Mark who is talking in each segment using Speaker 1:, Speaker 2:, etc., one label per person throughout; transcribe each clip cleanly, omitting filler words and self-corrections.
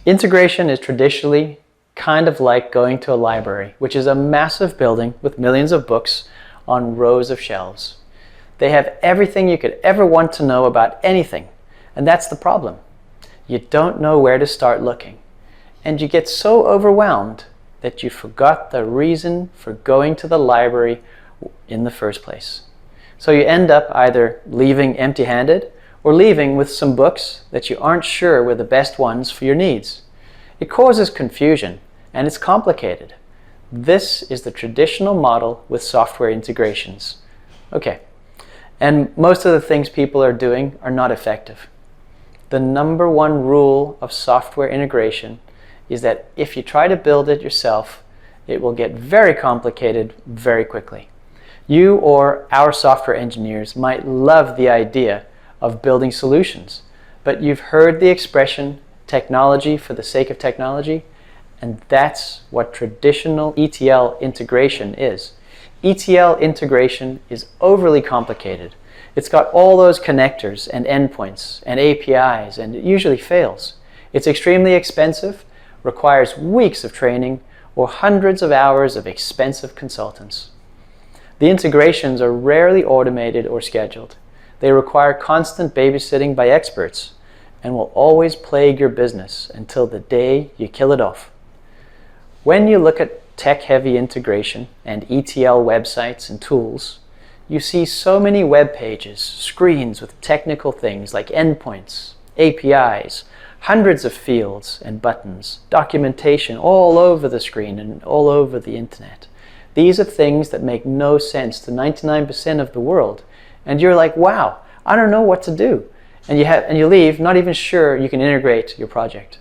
Speaker 1: Integration is traditionally kind of like going to a library, which is a massive building with millions of books on rows of shelves. They have everything you could ever want to know about anything, and that's the problem. You don't know where to start looking, and you get so overwhelmed that you forgot the reason for going to the library in the first place. So you end up either leaving empty-handed or leaving with some books that you aren't sure were the best ones for your needs. It causes confusion, and it's complicated. This is the traditional model with software integrations. Okay, and most of the things people are doing are not effective. The number one rule of software integration is that if you try to build it yourself, it will get very complicated very quickly. You or our software engineers might love the idea of building solutions, but you've heard the expression technology for the sake of technology, and that's what traditional ETL integration is. ETL integration is overly complicated. It's got all those connectors and endpoints and APIs, and it usually fails. It's extremely expensive, requires weeks of training, or hundreds of hours of expensive consultants. The integrations are rarely automated or scheduled. They require constant babysitting by experts and will always plague your business until the day you kill it off. When you look at tech-heavy integration and ETL websites and tools, you see so many web pages, screens with technical things like endpoints, APIs, hundreds of fields and buttons, documentation all over the screen and all over the internet. These are things that make no sense to 99% of the world. And you're like, wow, I don't know what to do. And you leave not even sure you can integrate your project.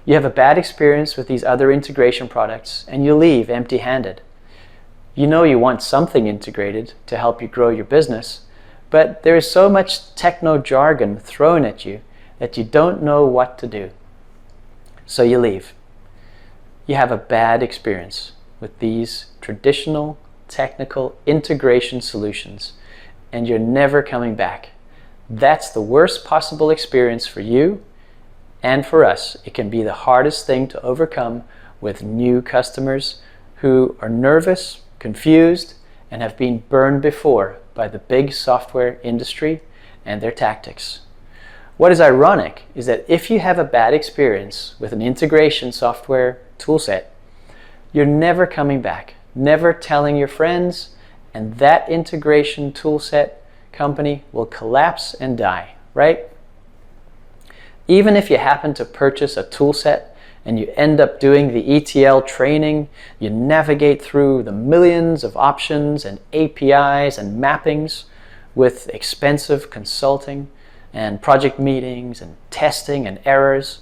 Speaker 1: You have a bad experience with these other integration products and you leave empty-handed. You know you want something integrated to help you grow your business, but there is so much techno jargon thrown at you that you don't know what to do. So you leave. You have a bad experience with these traditional technical integration solutions, and you're never coming back. That's the worst possible experience for you and for us. It can be the hardest thing to overcome with new customers who are nervous, confused, and have been burned before by the big software industry and their tactics. What is ironic is that if you have a bad experience with an integration software toolset, you're never coming back, never telling your friends, and that integration toolset company will collapse and die, right? Even if you happen to purchase a toolset and you end up doing the ETL training, you navigate through the millions of options and APIs and mappings with expensive consulting and project meetings and testing and errors.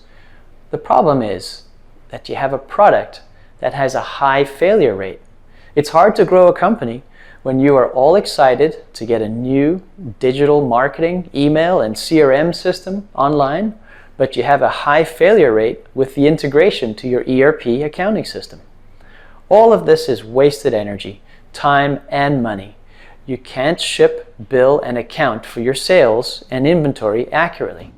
Speaker 1: The problem is that you have a product that has a high failure rate. It's hard to grow a company when you are all excited to get a new digital marketing, email, and CRM system online, but you have a high failure rate with the integration to your ERP accounting system. All of this is wasted energy, time, and money. You can't ship, bill, and account for your sales and inventory accurately.